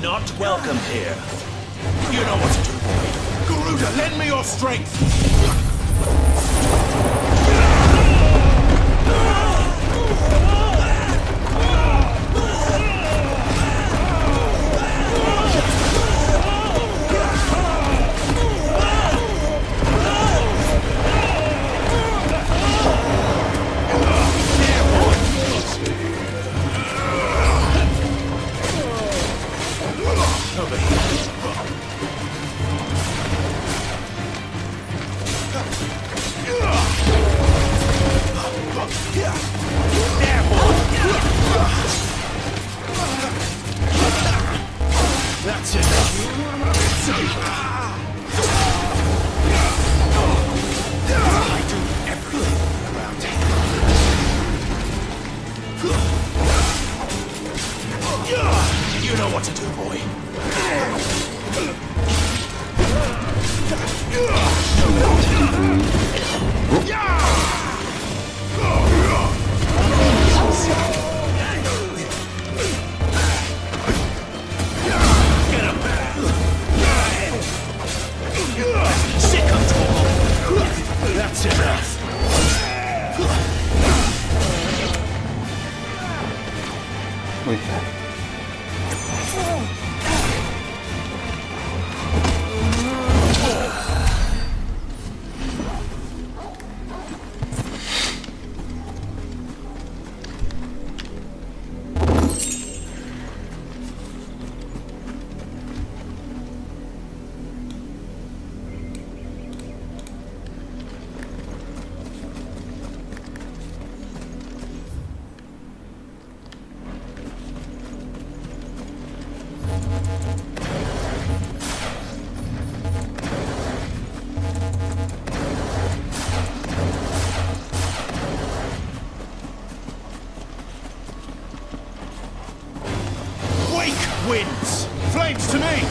not welcome here. You know what to do, boy. Garuda, lend me your strength! That's it. I do everything around here. You know what to do, boy. That's enough. Wih. Winds! Flames to me!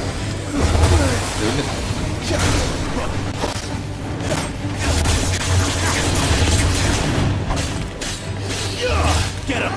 Get him!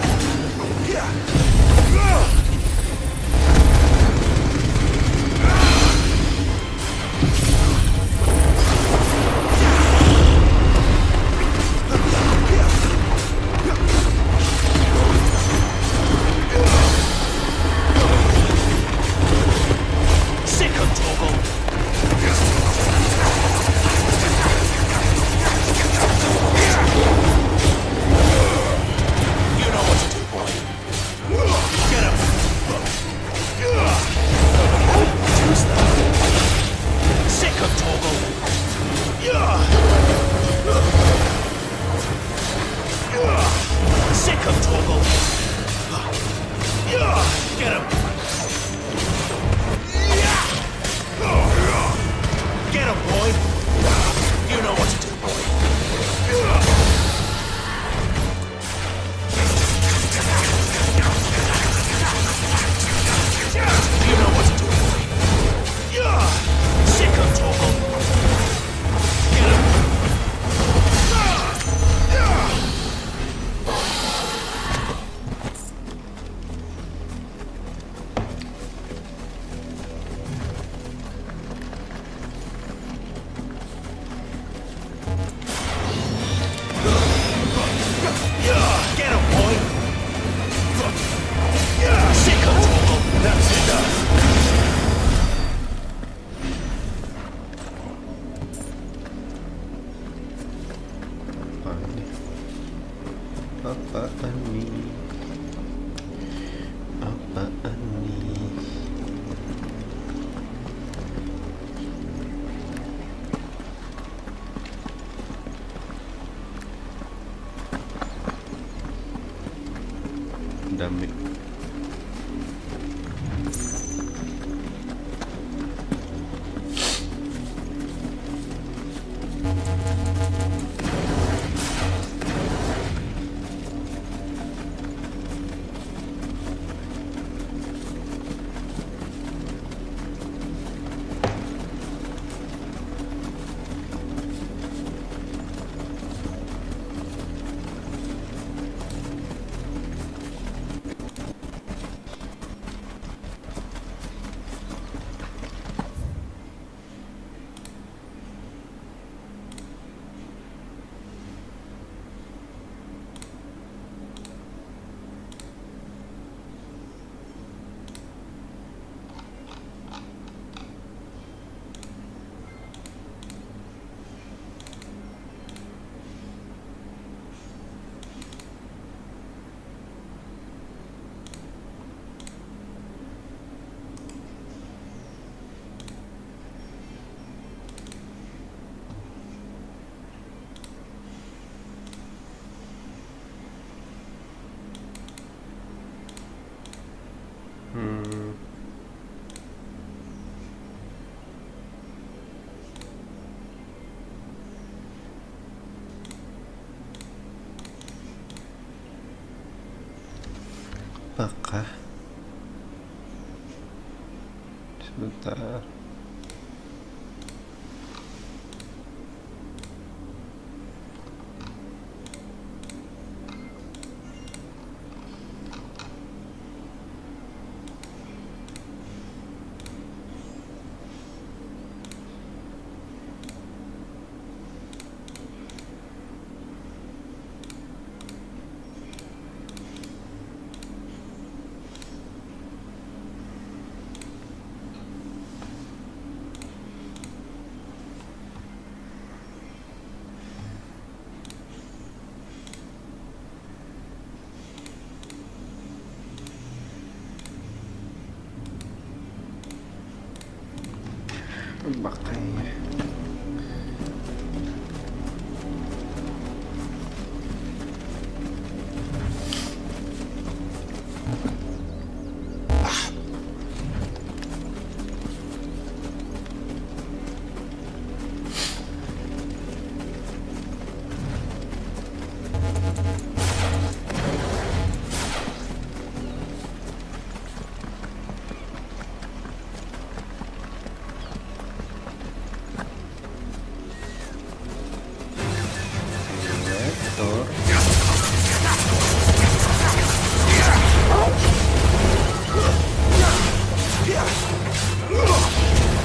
Apaan nih? Apaan nih? Damai. Apakah? Sebentar. Makanya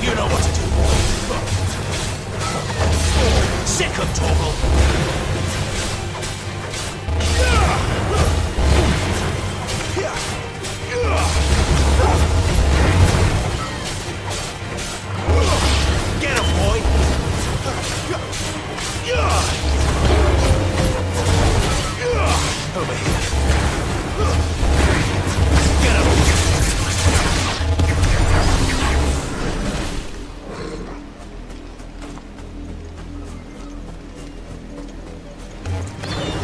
You know what to do, boy. Sick of Toggle. Get him, boy. Over here. Get him.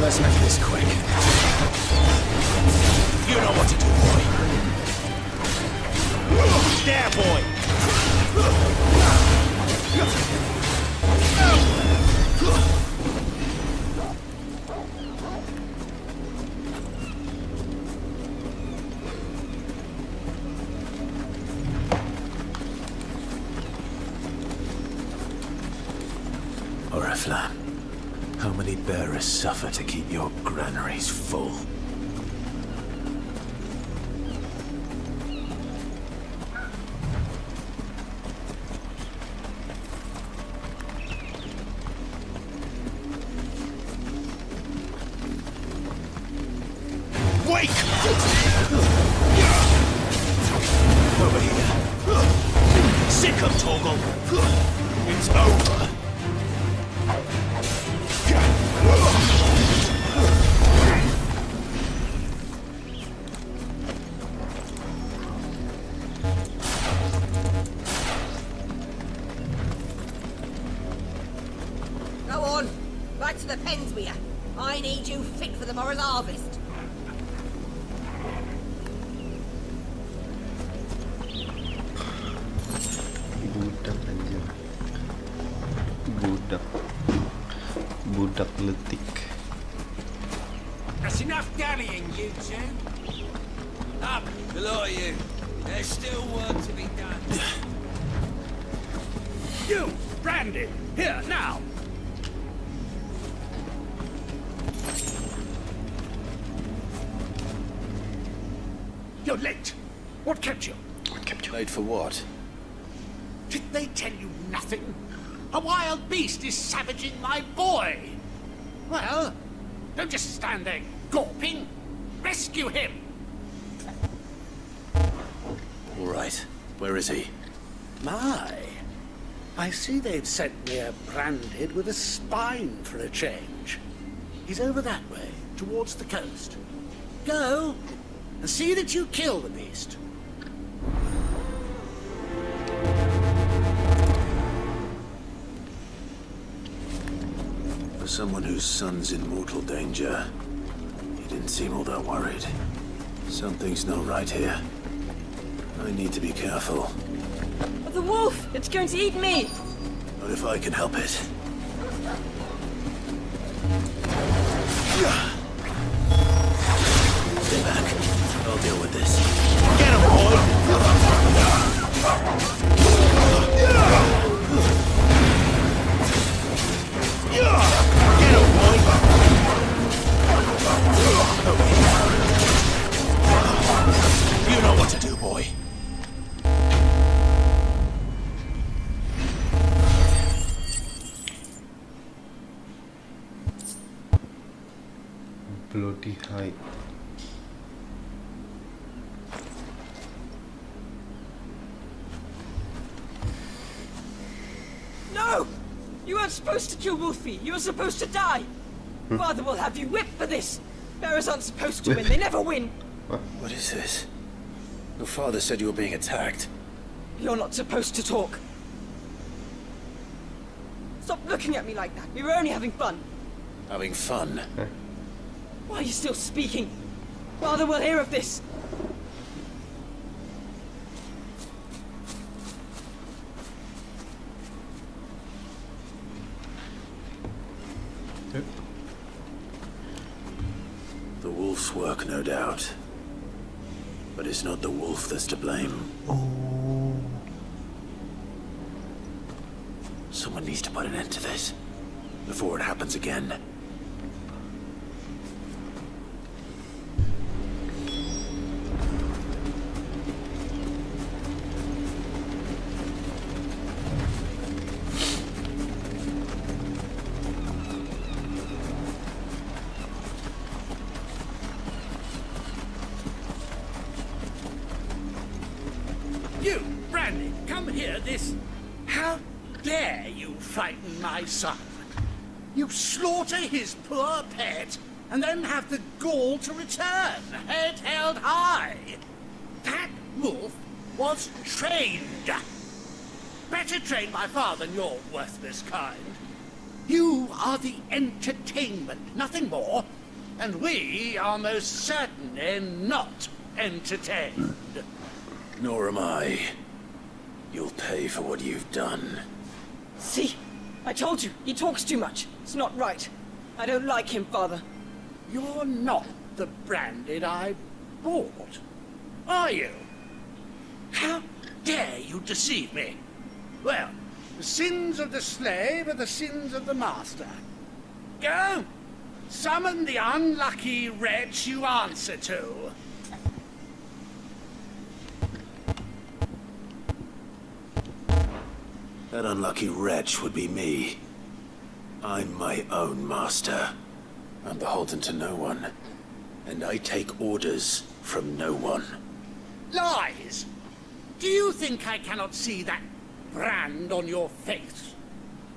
Let's make this quick. You know what to do, boy. There, boy. Oriflamme. How many bearers suffer to keep your granaries full? Wake! Over here. Sick of Toggle. It's over. Go on, back to the pens with you. I need you fit for the morrow's harvest. budak aja. Budak letik. That's enough dallying, you two. Up, the lot of you. There's still work to be done. You, Brandon, here, now. You're late. What kept you? Late for what? Did they tell you nothing? A wild beast is savaging my boy. Well, don't just stand there gawping. Rescue him. All right. Where is he? My, I see they've sent me a branded with a spine for a change. He's over that way, towards the coast. Go, and see that you kill the beast. For someone whose son's in mortal danger, he didn't seem all that worried. Something's not right here. I need to be careful. The wolf! It's going to eat me! Not if I can help it. Stay back. I'll deal with bloody high. No! You weren't supposed to kill Wolfie. You were supposed to die. Father will have you whipped for this. Bearers aren't supposed to win. They never win. What is this? Your father said you were being attacked. You're not supposed to talk. Stop looking at me like that. We were only having fun. Having fun? Why are you still speaking? Father will hear of this. The wolf's work, no doubt. But it's not the wolf that's to blame. Someone needs to put an end to this before it happens again. You, Brandy, come here, this... How dare you frighten my son? You slaughter his poor pet, and then have the gall to return, head held high. That wolf was trained. Better trained by far than your worthless kind. You are the entertainment, nothing more. And we are most certainly not entertained. Nor am I. You'll pay for what you've done. See? I told you. He talks too much. It's not right. I don't like him, Father. You're not the Branded I bought, are you? How dare you deceive me? Well, the sins of the slave are the sins of the master. Go! Summon the unlucky wretch you answer to. That unlucky wretch would be me. I'm my own master. I'm beholden to no one. And I take orders from no one. Lies! Do you think I cannot see that brand on your face?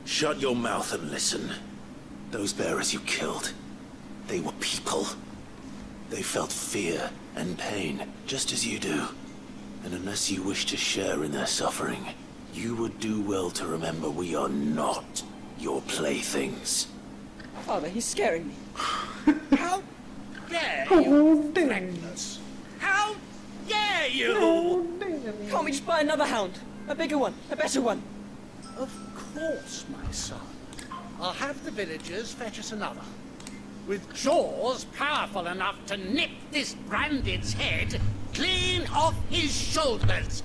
Shut your mouth and listen. Those bearers you killed, they were people. They felt fear and pain, just as you do. And unless you wish to share in their suffering, you would do well to remember we are not your playthings. Father, he's scaring me. How dare you threaten us? How dare you? Can't we just buy another hound? A bigger one, a better one. Of course, my son. I'll have the villagers fetch us another. With jaws powerful enough to nip this Branded's head clean off his shoulders.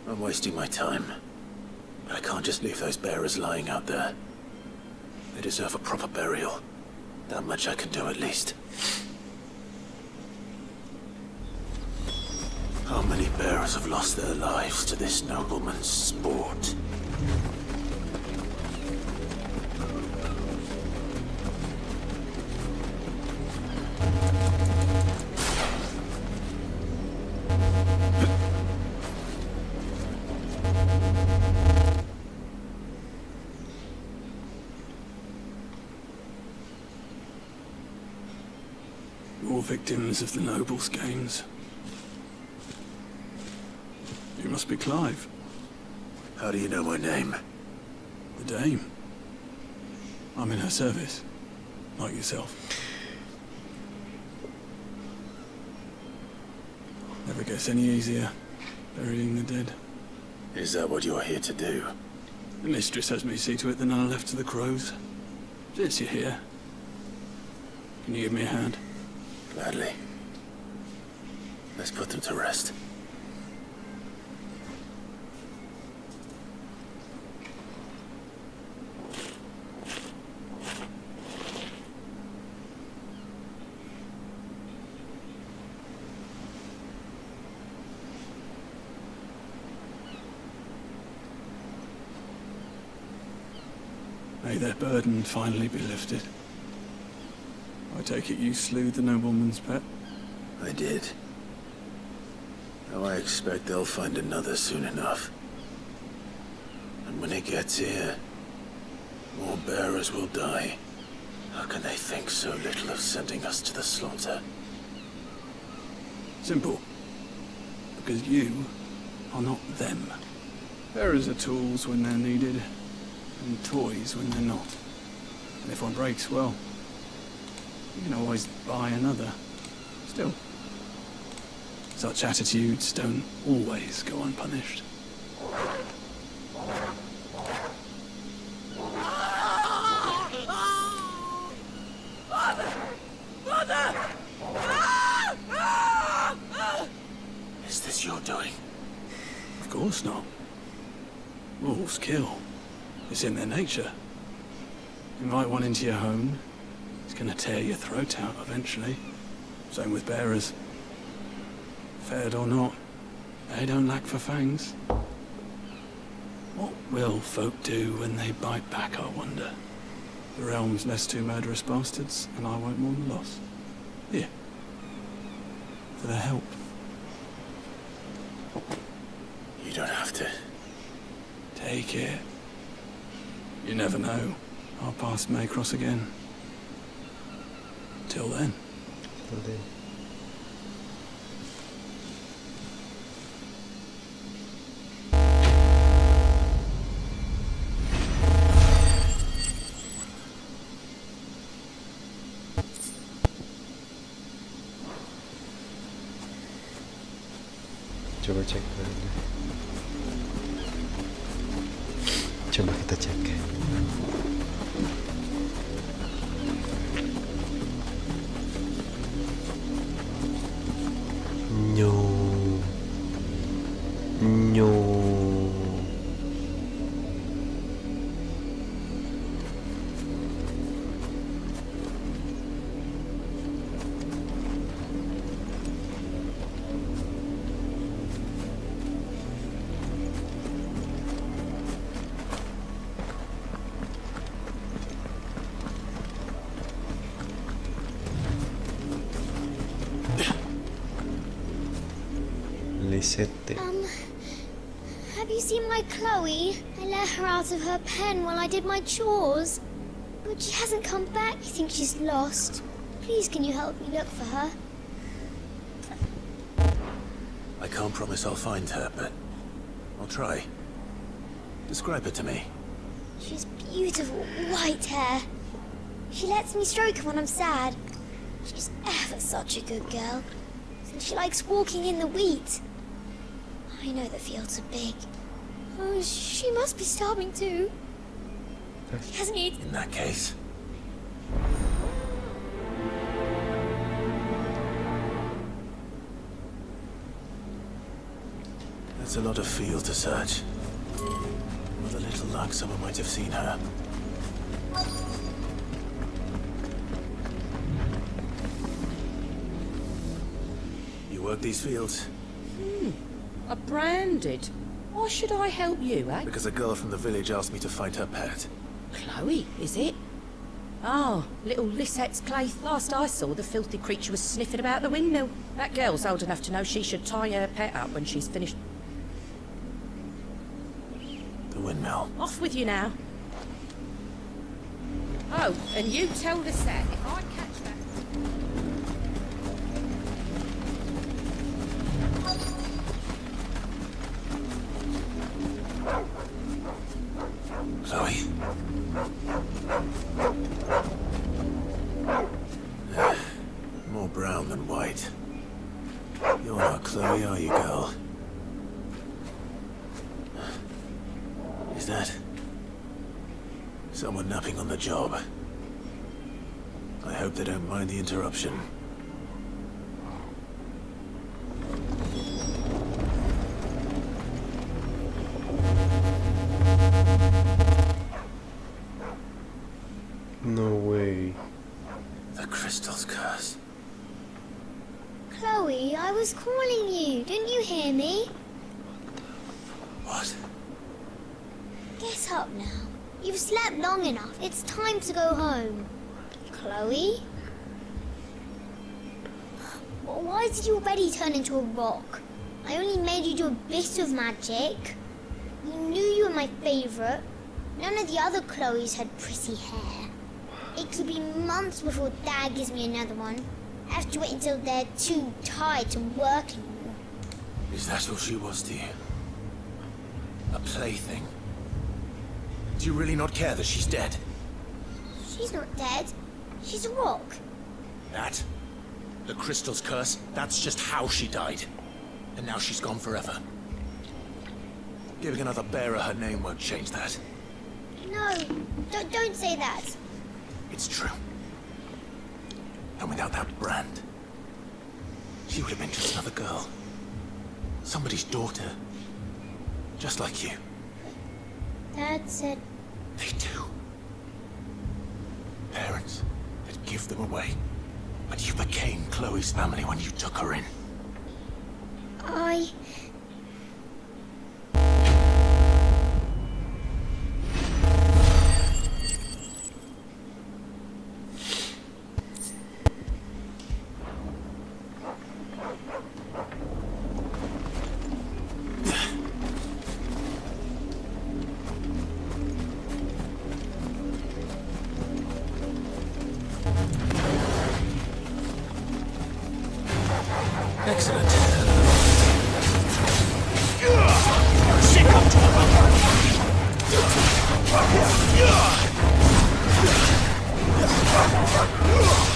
I'm wasting my time. But I can't just leave those bearers lying out there. They deserve a proper burial. That much I can do at least. How many bearers have lost their lives to this nobleman's sport? You're victims of the nobles' games. You must be Clive. How do you know my name? The Dame. I'm in her service, like yourself. Never gets any easier, burying the dead. Is that what you're here to do? The mistress has me see to it that none are left to the crows. Since you're here, can you give me a hand? Gladly. Let's put them to rest. May their burden finally be lifted. I take it you slew the nobleman's pet? I did. Now I expect they'll find another soon enough. And when it gets here, more bearers will die. How can they think so little of sending us to the slaughter? Simple. Because you are not them. Bearers are tools when they're needed, and toys when they're not. And if one breaks, well, you can always buy another. Still, such attitudes don't always go unpunished. Is this your doing? Of course not. Wolves kill. It's in their nature. Invite one into your home, it's gonna tear your throat out eventually. Same with bearers. Fed or not, they don't lack for fangs. What will folk do when they bite back, I wonder? The realm's less two murderous bastards, and I won't mourn the loss. Here. For their help. You don't have to. Take it. You never know. Our paths may cross again. Till then. Till then. Coba cek dulu. Coba kita cek. Nyo. Nyo. Have you seen my Chloe? I let her out of her pen while I did my chores. But she hasn't come back. I think she's lost. Please, can you help me look for her? I can't promise I'll find her, but I'll try. Describe her to me. She's beautiful white hair. She lets me stroke her when I'm sad. She's ever such a good girl. And she likes walking in the wheat. I know the fields are big. Oh, she must be starving too. She hasn't eaten. In that case, that's a lot of field to search. With a little luck, someone might have seen her. You work these fields? A branded. Why should I help you, eh? Because a girl from the village asked me to find her pet. Chloe, is it? Oh, little Lisette's Claith. Last I saw, the filthy creature was sniffing about the windmill. That girl's old enough to know she should tie her pet up when she's finished. The windmill. Off with you now. Oh, and you tell Lisette if I catch that... Chloe? More brown than white. You're not Chloe, are you, girl? Is that someone napping on the job? I hope they don't mind the interruption. No way. The crystal's curse. Chloe, I was calling you. Didn't you hear me? What? Get up now. You've slept long enough. It's time to go home. Chloe? Why did you already turn into a rock? I only made you do a bit of magic. You knew you were my favourite. None of the other Chloes had pretty hair. It could be months before Dad gives me another one. I have to wait until they're too tired to work anymore. Is that all she was to you? A plaything? Do you really not care that she's dead? She's not dead. She's a rock. That? The crystal's curse? That's just how she died. And now she's gone forever. Giving another bearer her name won't change that. No, don't say that. It's true. And without that brand, she would have been just another girl. Somebody's daughter. Just like you. Dad said... They do. Parents that give them away. But you became Chloe's family when you took her in. I... Excellent.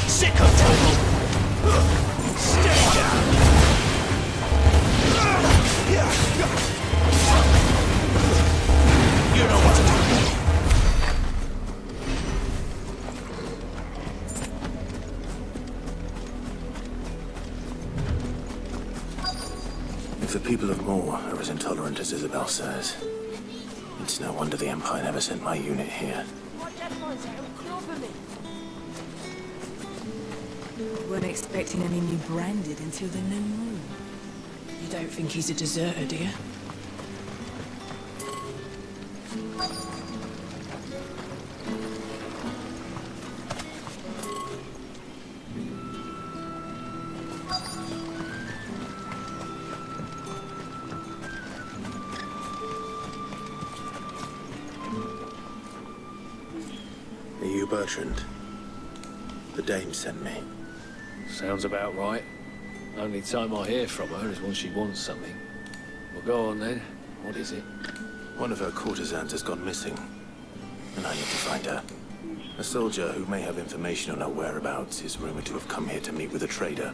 Sick of trouble. Stay down. You know what to do. If the people of Moor are as intolerant as Isabel says, it's no wonder the Empire never sent my unit here. Weren't expecting any new branded until the new moon. You don't think he's a deserter, do you? Are you Bertrand? The Dame sent me. Sounds about right. Only time I hear from her is when she wants something. Well, go on then. What is it? One of her courtesans has gone missing, and I need to find her. A soldier who may have information on her whereabouts is rumored to have come here to meet with a trader.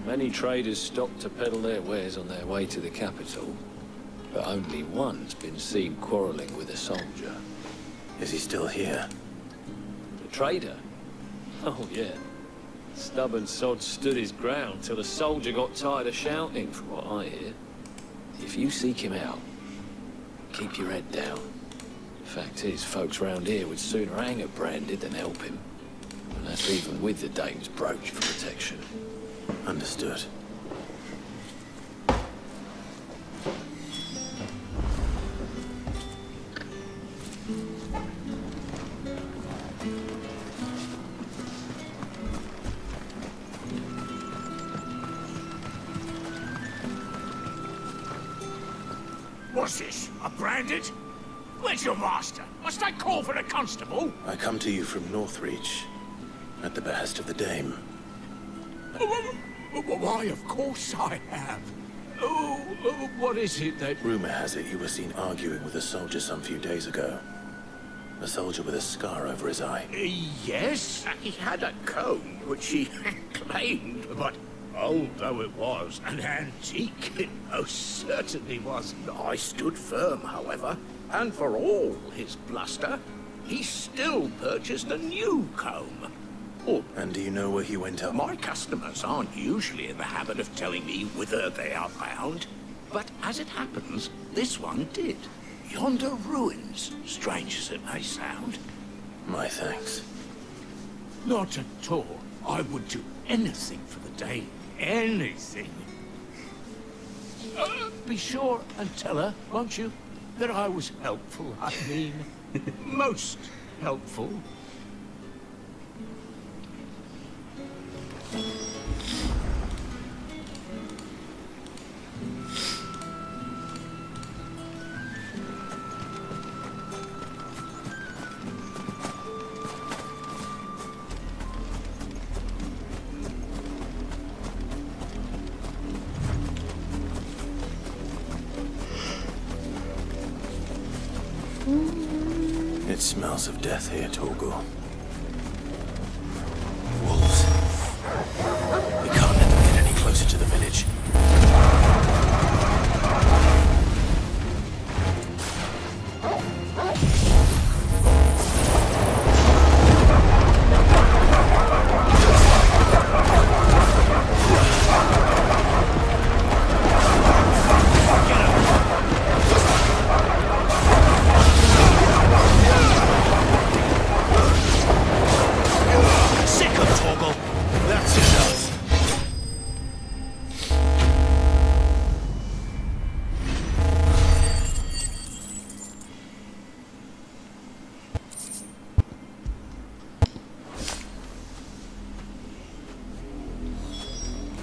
Many traders stop to peddle their wares on their way to the capital, but only one's been seen quarrelling with a soldier. Is he still here? The trader? Oh, yeah. Stubborn sod stood his ground till the soldier got tired of shouting, from what I hear. If you seek him out, keep your head down. Fact is, folks round here would sooner hang a branded than help him. And that's even with the Dame's brooch for protection. Understood. What's this? A branded? Where's your master? Must I call for a constable? I come to you from Northreach, at the behest of the Dame. Why, of course I have. Oh, what is it that... Rumor has it you were seen arguing with a soldier some few days ago. A soldier with a scar over his eye. Yes, he had a comb, which he claimed, but old though it was, an antique it most certainly was. I stood firm, however, and for all his bluster, he still purchased a new comb. Oh, And do you know where he went up? my customers aren't usually in the habit of telling me whither they are bound, but as it happens, this one did. Yonder ruins, strange as it may sound. My thanks. Not at all. I would do anything for the day. Anything. Be sure and tell her, won't you? that I was helpful, I mean. Most helpful. It smells of death here, Torgal. Wolves. We can't let them get any closer to the village.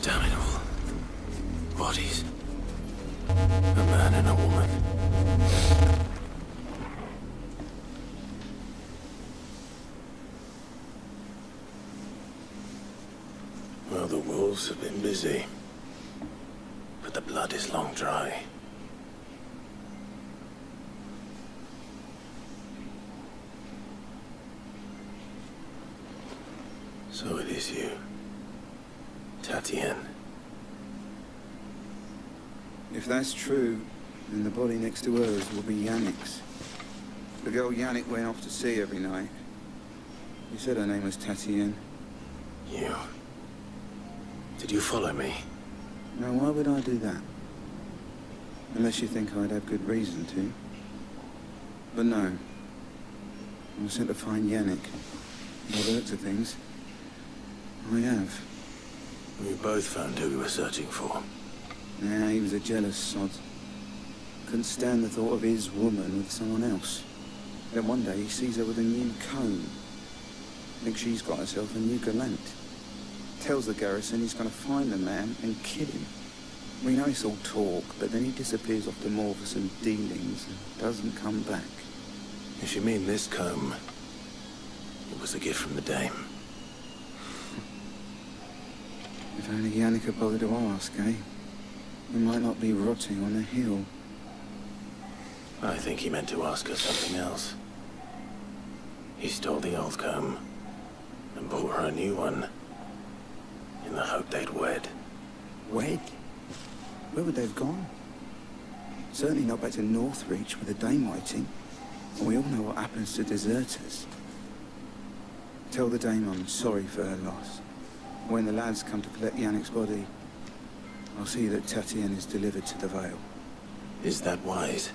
Damn it all. Bodies. A man and a woman. Well, the wolves have been busy. But the blood is long dry. So it is you. Tatienne. If that's true, then the body next to hers will be Yannick's. The girl Yannick went off to see every night. You said her name was Tatienne. You. Did you follow me? Now, why would I do that? Unless you think I'd have good reason to. But no. I was sent to find Yannick. By the looks of things, I have. We both found who we were searching for. Yeah, he was a jealous sod. Couldn't stand the thought of his woman with someone else. Then one day he sees her with a new comb. Thinks she's got herself a new gallant. Tells the garrison he's going to find the man and kill him. We know it's all talk, but then he disappears off to more for some dealings and doesn't come back. If you mean this comb, it was a gift from the dame. If only Yannick had bothered to ask, eh? He might not be rotting on the hill. I think he meant to ask her something else. He stole the old comb and bought her a new one in the hope they'd wed. Wed? Where would they have gone? Certainly not back to Northreach with the dame waiting. And we all know what happens to deserters. Tell the dame I'm sorry for her loss. When the lads come to collect Yannick's body, I'll see that Tatienne is delivered to the Vale. Is that wise?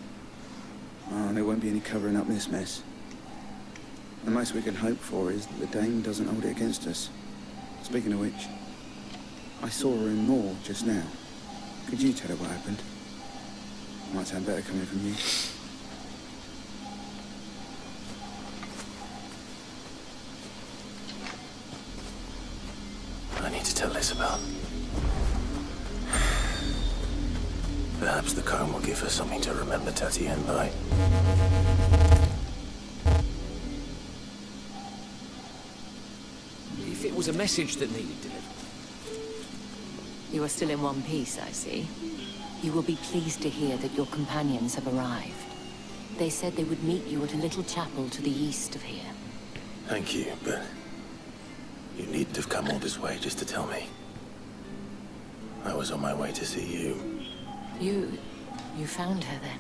Oh, there won't be any covering up this mess. The most we can hope for is that the dame doesn't hold it against us. Speaking of which, I saw her in Moor just now. Could you tell her what happened? Might sound better coming from you. I need to tell Isabel. Perhaps the comb will give her something to remember Tatienne by. If it was a message that needed delivered. You are still in one piece, I see. You will be pleased to hear that your companions have arrived. They said they would meet you at a little chapel to the east of here. Thank you, but you needn't have come all this way just to tell me. I was on my way to see you. You found her then?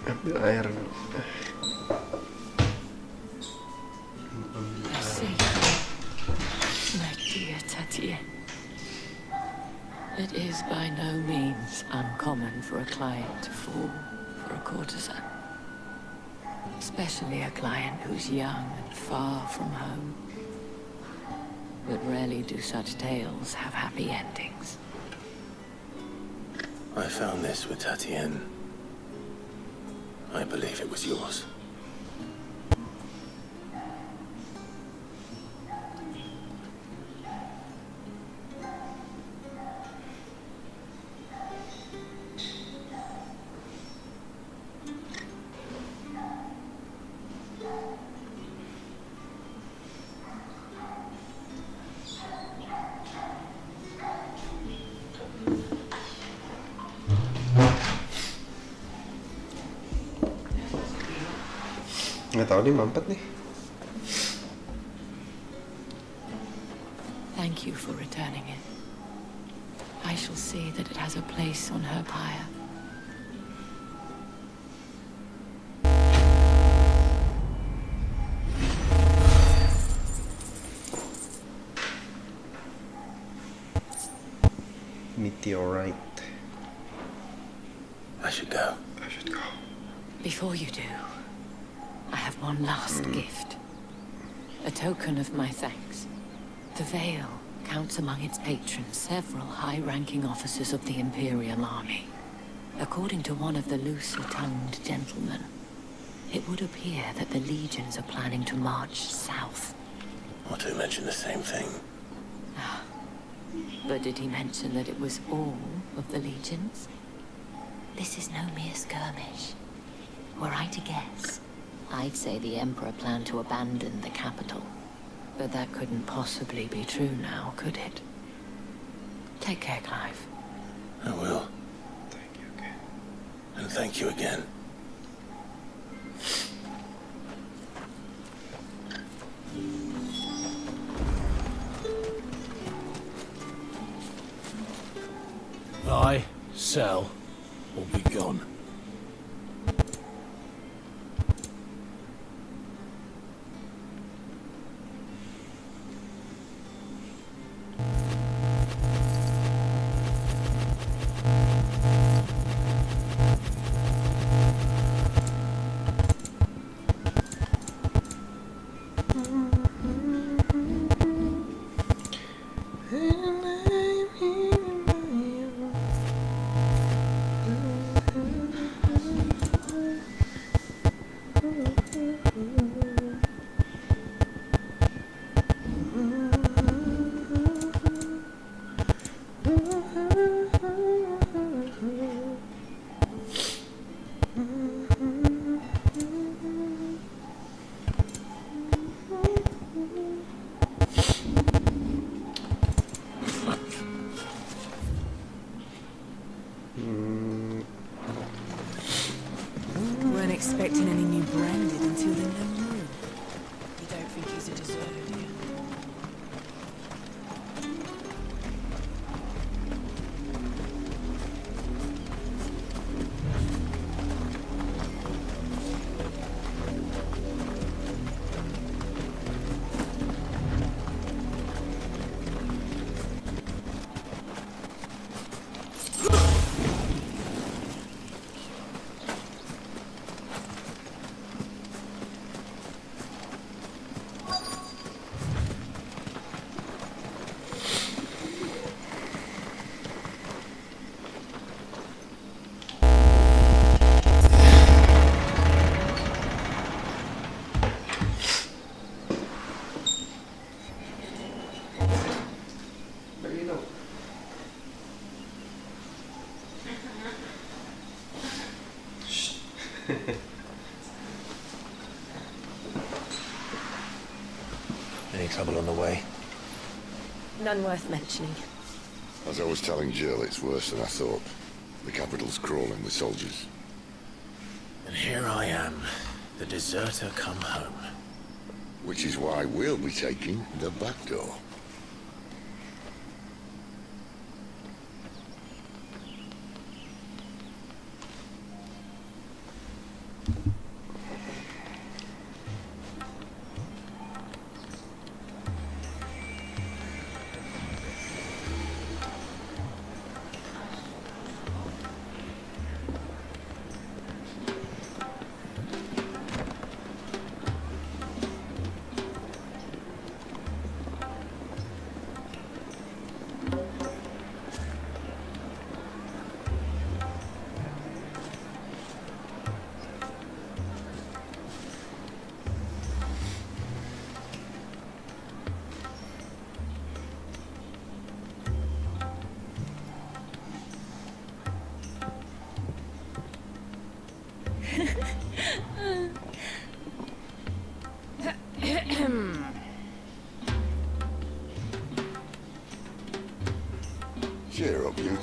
Ambil air. I see. My dear Tatienne. It is by no means uncommon for a client to fall for a courtesan. Especially a client who's young and far from home. but rarely do such tales have happy endings. I found this with Tatienne. I believe it was yours. Nggak tahu nih, mampet nih. Thank you for returning it. I shall see that it has a place on her pyre. Meteorite. I should go. Before you do, I have one last gift. A token of my thanks. The Veil counts among its patrons several high-ranking officers of the Imperial Army. According to one of the looser-tongued gentlemen, it would appear that the legions are planning to march south. Otto mentioned the same thing. But did he mention that it was all of the legions? This is no mere skirmish. Were I to guess, I'd say the Emperor planned to abandon the capital. But that couldn't possibly be true now, could it? Take care, Clive. I will. Thank you again. And thank you again. Buy, sell, or be gone. Weren't expecting any new branded until the new moon. You don't think he's a deserter, do you? Any trouble on the way? None worth mentioning. As I was telling Jill, it's worse than I thought. The capital's crawling with soldiers. And here I am, the deserter come home. Which is why we'll be taking the back door.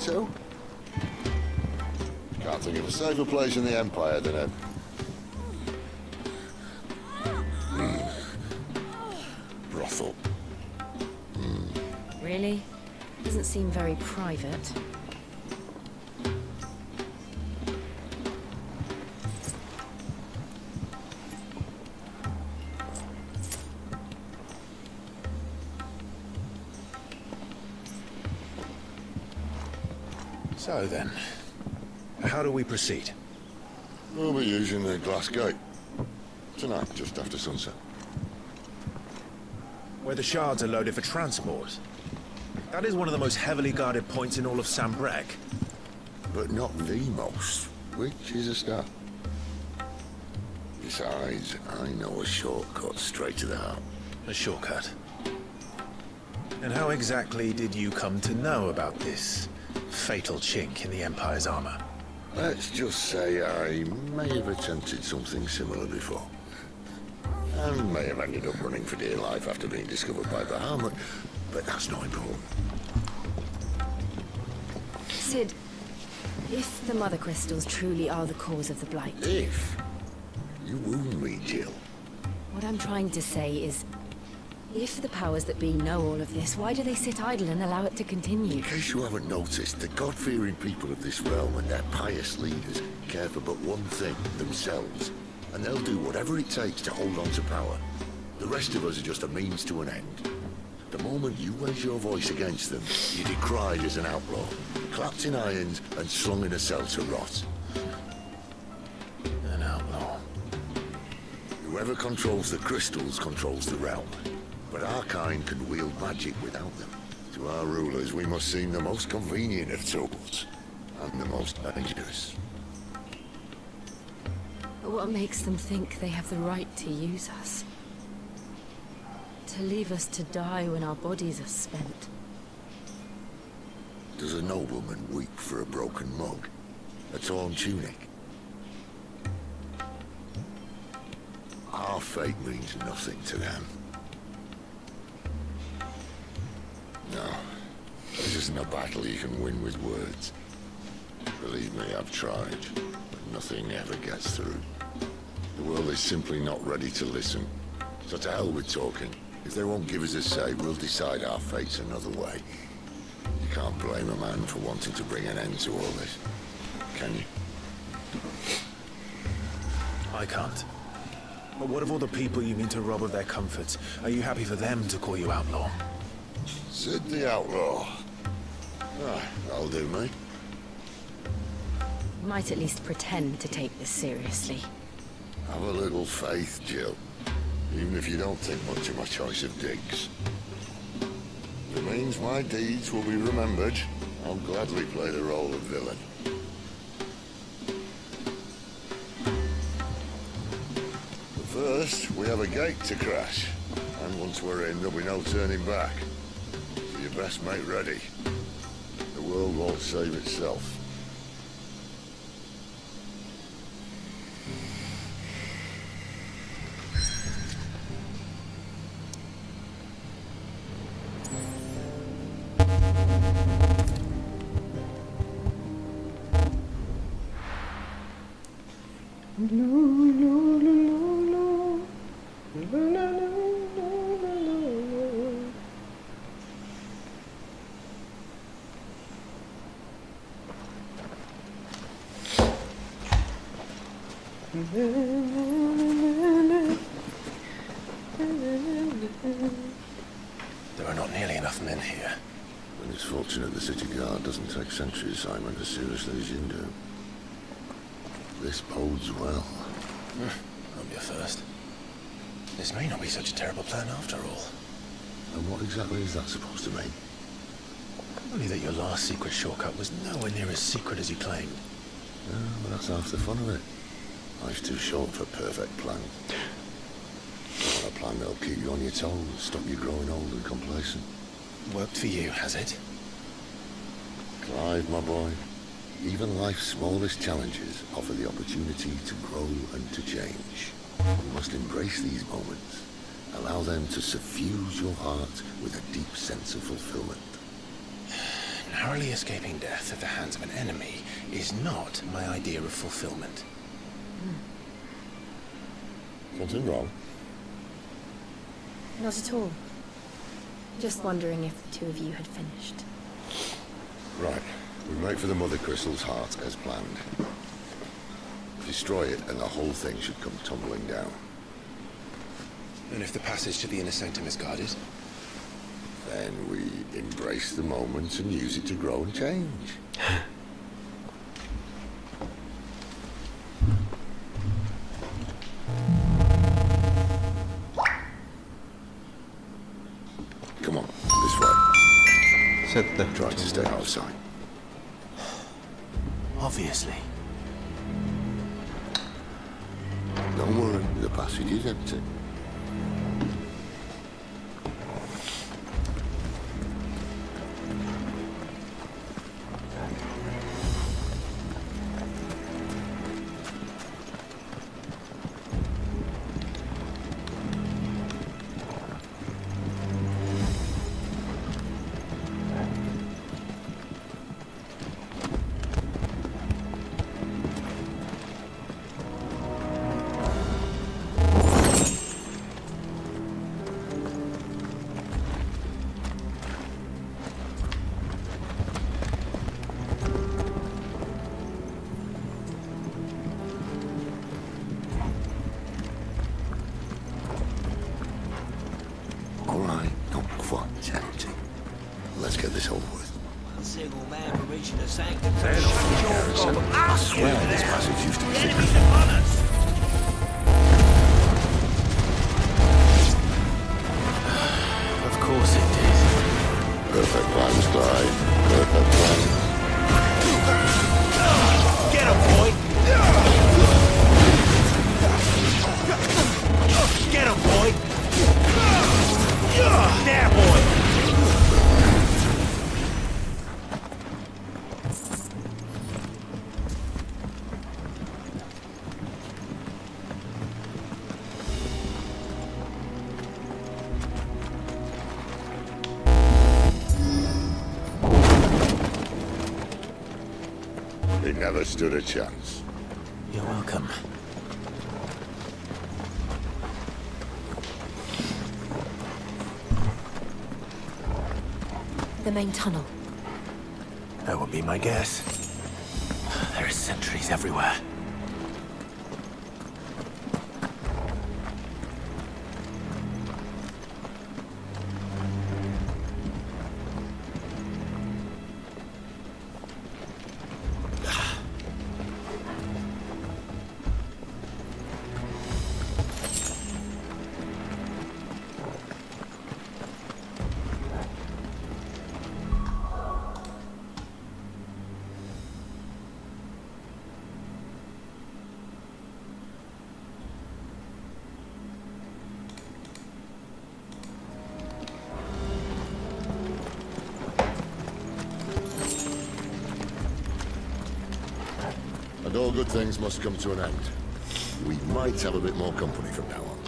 too. Can't think of a safer place in the Empire than a... brothel. Really? Doesn't seem very private. So then, how do we proceed? We'll be using the glass gate. Tonight, just after sunset. Where the shards are loaded for transport. That is one of the most heavily guarded points in all of Sambrec. But not the most, which is a start. Besides, I know a shortcut straight to the heart. A shortcut. And how exactly did you come to know about this fatal chink in the Empire's armor? Let's just say I may have attempted something similar before. And may have ended up running for dear life after being discovered by Bahamut, but that's not important. Sid, if the Mother Crystals truly are the cause of the Blight... If? You wound me, Jill. What I'm trying to say is, if the powers that be know all of this, why do they sit idle and allow it to continue? In case you haven't noticed, the God-fearing people of this realm and their pious leaders care for but one thing, themselves. And they'll do whatever it takes to hold on to power. The rest of us are just a means to an end. The moment you raise your voice against them, you're decried as an outlaw, clapped in irons and slung in a cell to rot. An outlaw. Whoever controls the crystals controls the realm. But our kind can wield magic without them. To our rulers, we must seem the most convenient of tools, and the most dangerous. But what makes them think they have the right to use us? To leave us to die when our bodies are spent? Does a nobleman weep for a broken mug? A torn tunic? Our fate means nothing to them. No, this isn't a battle you can win with words. Believe me, I've tried, but nothing ever gets through. The world is simply not ready to listen. So to hell with talking. If they won't give us a say, we'll decide our fates another way. You can't blame a man for wanting to bring an end to all this, can you? I can't. But what of all the people you mean to rob of their comforts? Are you happy for them to call you outlaw? Sid the Outlaw. Ah, that'll do me. We might at least pretend to take this seriously. Have a little faith, Jill. Even if you don't think much of my choice of digs. If it means my deeds will be remembered, I'll gladly play the role of villain. But first, we have a gate to crash. And once we're in, there'll be no turning back. So you best make ready. The world won't save itself. There are not nearly enough men here. When it's fortunate the city guard doesn't take sentry assignment as seriously as you do. This bodes well. Won't be a first. This may not be such a terrible plan after all. And what exactly is that supposed to mean? Only that your last secret shortcut was nowhere near as secret as you claimed. Yeah, well, that's half the fun of it. Life's too short for perfect plans. You want a plan that'll keep you on your toes, stop you growing old and complacent. Worked for you, has it? Clive, my boy, even life's smallest challenges offer the opportunity to grow and to change. You must embrace these moments. Allow them to suffuse your heart with a deep sense of fulfillment. narrowly escaping death at the hands of an enemy is not my idea of fulfillment. Something wrong? Not at all. Just wondering if the two of you had finished. Right. We make for the Mother Crystal's heart as planned. Destroy it and the whole thing should come tumbling down. And if the passage to the inner sanctum is guarded? Then we embrace the moment and use it to grow and change. Come on, this way. Set the Try to stay out of sight. Obviously. Don't worry, the passage is empty. All right, not quite tempting. Let's get this over with. One single man for reaching the sanctum. I swear this passage used to be thicker. Of course it did. Perfect plans, Clyde. Perfect plans. Get him, boy! Get him, boy! There, boy! He never stood a chance. You're welcome. The main tunnel. That would be my guess. There are sentries everywhere. And all good things must come to an end. We might have a bit more company from now on.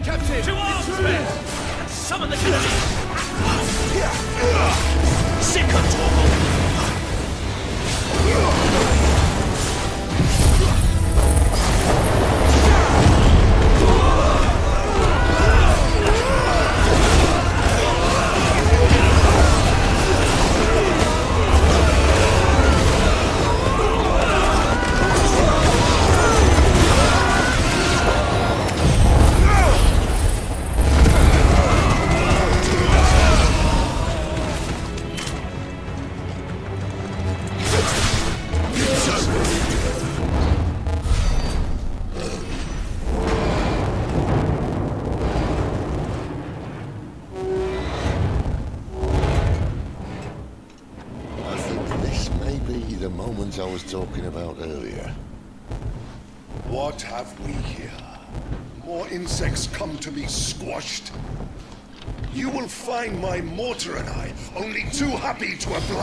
Captain! To arms, men! Summon the cannon! Sick of Torval! I think this may be the moment I was talking about earlier. What have we here? More insects come to be squashed? You will find my mortar and I only too happy to oblige.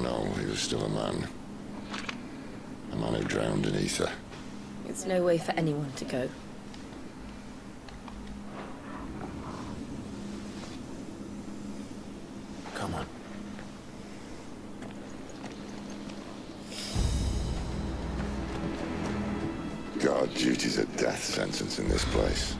no, he was still a man. A man who drowned in ether. It's no way for anyone to go. Come on. Guard duty's a death sentence in this place.